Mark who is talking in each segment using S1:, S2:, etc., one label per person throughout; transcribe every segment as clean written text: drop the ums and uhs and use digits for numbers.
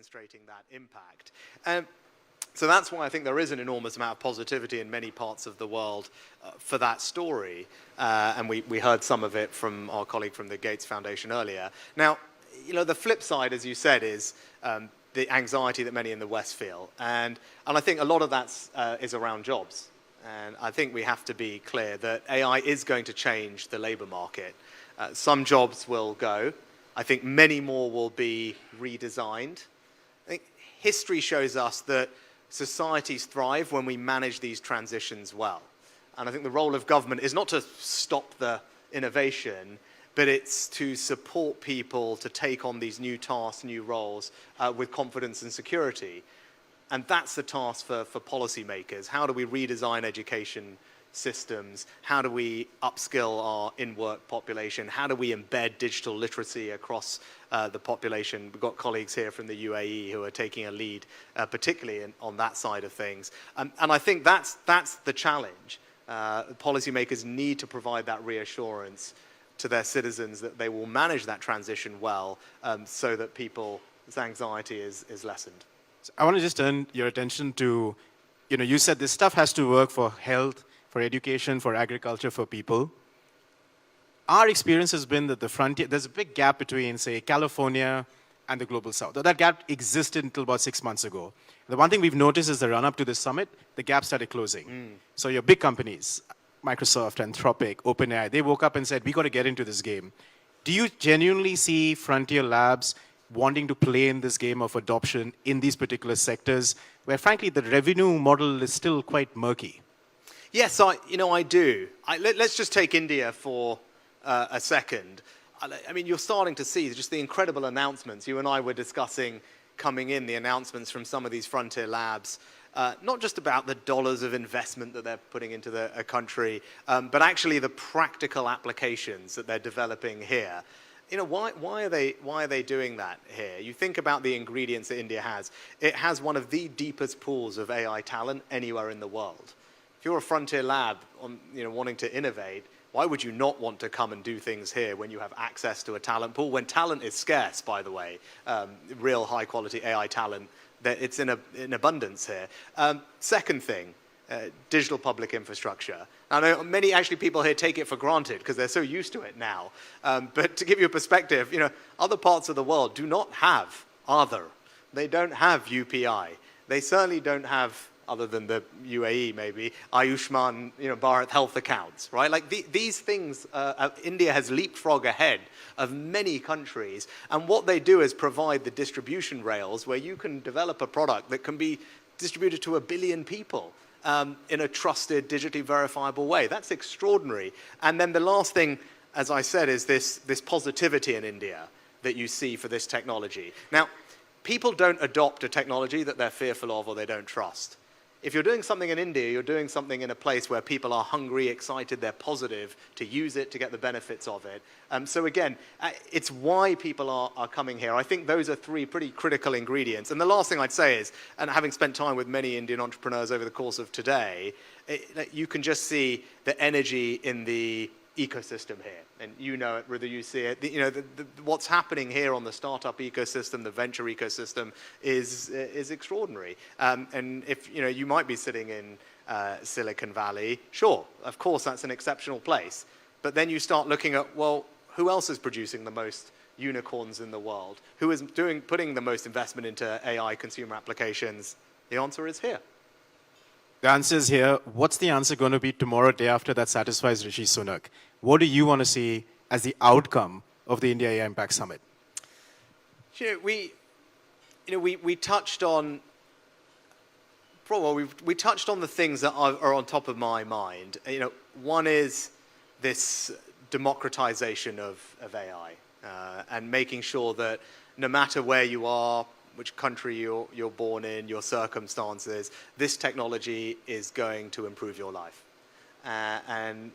S1: demonstrating that impact. So that's why I think there is an enormous amount of positivity in many parts of the world for that story. And we heard some of it from our colleague from the Gates Foundation earlier. Now, the flip side, as you said, is the anxiety that many in the West feel. And I think a lot of that is around jobs. And I think we have to be clear that AI is going to change the labor market. Some jobs will go. I think many more will be redesigned. I think history shows us that societies thrive when we manage these transitions well. And I think the role of government is not to stop the innovation, but it's to support people to take on these new tasks, new roles with confidence and security. And that's the task for policymakers. How do we redesign education systems? How do we upskill our in-work population? How do we embed digital literacy across the population? We've got colleagues here from the UAE who are taking a lead, particularly on that side of things. And I think that's the challenge. Policymakers need to provide that reassurance to their citizens that they will manage that transition well, so that people's anxiety is lessened.
S2: So I want to just turn your attention to, you said this stuff has to work for health, for education, for agriculture, for people. Our experience has been that the frontier, there's a big gap between, say, California and the global south. That gap existed until about 6 months ago. The one thing we've noticed is the run-up to this summit, the gap started closing. So your big companies, Microsoft, Anthropic, OpenAI, they woke up and said, we got to get into this game. Do you genuinely see frontier labs wanting to play in this game of adoption in these particular sectors, where frankly the revenue model is still quite murky?
S1: Yes, I do. Let's just take India for a second. I mean, you're starting to see just the incredible announcements. You and I were discussing coming in, the announcements from some of these frontier labs, not just about the dollars of investment that they're putting into a country, but actually the practical applications that they're developing here. Why are they doing that here? You think about the ingredients that India has. It has one of the deepest pools of AI talent anywhere in the world. If you're a frontier lab wanting to innovate, why would you not want to come and do things here when you have access to a talent pool? When talent is scarce, by the way, real high-quality AI talent, it's in abundance here. Second thing, digital public infrastructure. I know many people here take it for granted because they're so used to it now. But to give you a perspective, other parts of the world do not have Aadhaar. They don't have UPI. They certainly don't have, other than the UAE maybe, Ayushman, Bharat health accounts, right? Like these things, India has leapfrog ahead of many countries. And what they do is provide the distribution rails where you can develop a product that can be distributed to 1 billion people in a trusted, digitally verifiable way. That's extraordinary. And then the last thing, as I said, is this positivity in India that you see for this technology. Now, people don't adopt a technology that they're fearful of or they don't trust. If you're doing something in India, you're doing something in a place where people are hungry, excited, they're positive to use it, to get the benefits of it. So again, it's why people are coming here. I think those are 3 pretty critical ingredients. And the last thing I'd say is, and having spent time with many Indian entrepreneurs over the course of today, you can just see the energy in the ecosystem here. And you know it, whether you see it. What's happening here on the startup ecosystem, the venture ecosystem, is extraordinary. And if you might be sitting in Silicon Valley, sure, of course that's an exceptional place. But then you start looking at, well, who else is producing the most unicorns in the world? Who is putting the most investment into AI consumer applications? The answer is here.
S2: The answer is here. What's the answer going to be tomorrow, day after, that satisfies Rishi Sunak? What do you want to see as the outcome of the India AI Impact Summit?
S1: We touched on, we touched on the things that are on top of my mind. One is this democratization of AI and making sure that no matter where you are, which country you're born in, your circumstances, this technology is going to improve your life. And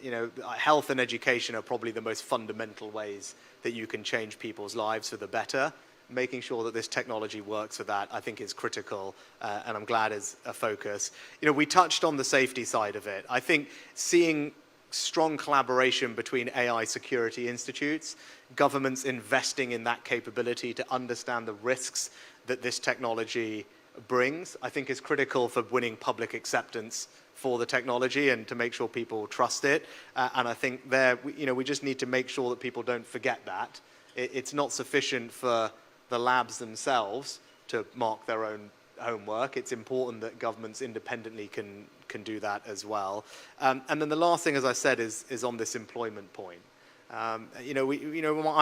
S1: health and education are probably the most fundamental ways that you can change people's lives for the better. Making sure that this technology works for that, I think, is critical, and I'm glad is a focus. We touched on the safety side of it. I think seeing strong collaboration between AI security institutes, governments investing in that capability to understand the risks that this technology brings, I think is critical for winning public acceptance for the technology and to make sure people trust it. And I think there, we just need to make sure that people don't forget that. It's not sufficient for the labs themselves to mark their own homework. It's important that governments independently can do that as well. And then the last thing, as I said, is on this employment point. I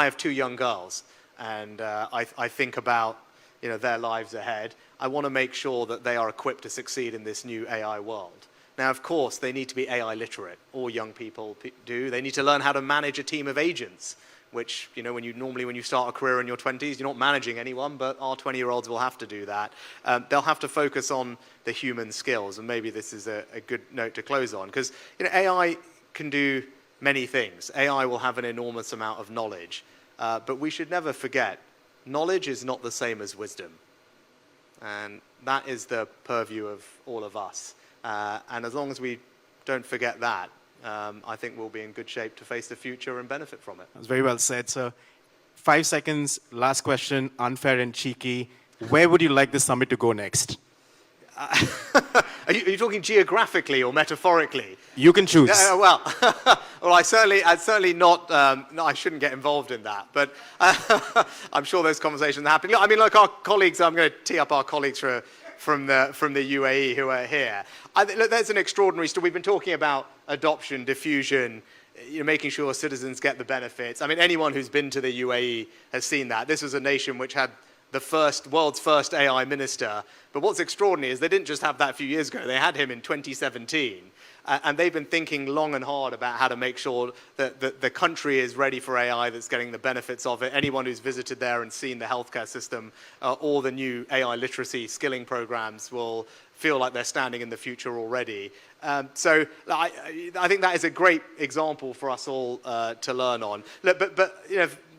S1: have 2 young girls, and I think about their lives ahead. I want to make sure that they are equipped to succeed in this new AI world. Now, of course, they need to be AI literate. All young people do. They need to learn how to manage a team of agents, which, when you start a career in your 20s, you're not managing anyone, but our 20-year-olds will have to do that. They'll have to focus on the human skills, and maybe this is a good note to close on, because AI can do many things. AI will have an enormous amount of knowledge, but we should never forget, knowledge is not the same as wisdom. And that is the purview of all of us. And as long as we don't forget that, I think we'll be in good shape to face the future and benefit from it.
S2: That's very well said, sir. 5 seconds, last question, unfair and cheeky. Where would you like the summit to go next?
S1: Are you talking geographically or metaphorically?
S2: You can choose.
S1: Well, I certainly not. No, I shouldn't get involved in that. But I'm sure those conversations are happening. I mean, like our colleagues. I'm going to tee up our colleagues from the UAE who are here. Look, there's an extraordinary story. We've been talking about adoption, diffusion, making sure citizens get the benefits. I mean, anyone who's been to the UAE has seen that. This was a nation which had the world's first AI minister. But what's extraordinary is they didn't just have that a few years ago. They had him in 2017. And they've been thinking long and hard about how to make sure that the country is ready for AI, that's getting the benefits of it. Anyone who's visited there and seen the healthcare system or the new AI literacy skilling programs will feel like they're standing in the future already. So I think that is a great example for us all to learn on. Look, but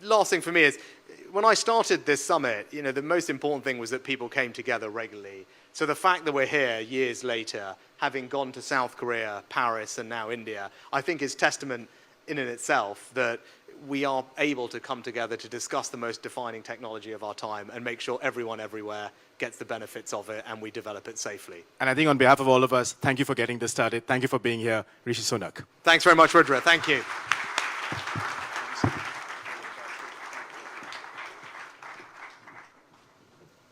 S1: last thing for me is, when I started this summit, the most important thing was that people came together regularly. So the fact that we're here years later, having gone to South Korea, Paris, and now India, I think is testament in and itself that we are able to come together to discuss the most defining technology of our time and make sure everyone everywhere gets the benefits of it and we develop it safely.
S2: And I think on behalf of all of us, thank you for getting this started. Thank you for being here, Rishi Sunak.
S1: Thanks very much, Rudra. Thank you.